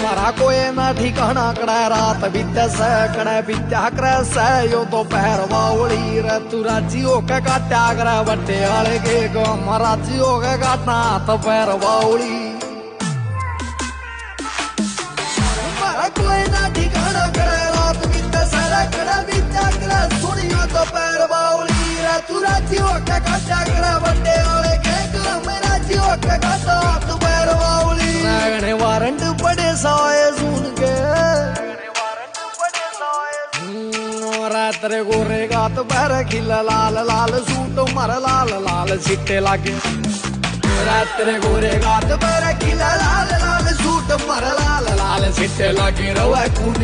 मारा कोई ना ठिकाना कड़ा रात बीते से कड़े बीत्या करे से यो तो पैर बाउली रे तू राजी होके काट्या करे बट्टे आले के गो राजी होके काटना तो पैर बाउली मारा कोई ना ठिकाना करे रात बीते से कड़े बीत्या करे सुनियो तो पैर बाउली रे तू राजी होके काट्या करे बट्टे आले के गो राजी होके काटना तो पैर बाउली वारंट पड़े साए सुन के रात्रे गोरे गात पैर खिला लाल लाल सूट मर लाल लाल सिट्टे लागे रात्रे गोरे गात पैर खिला लाल लाल सूट मर लाल लाल सिट्टे लागे रवा खून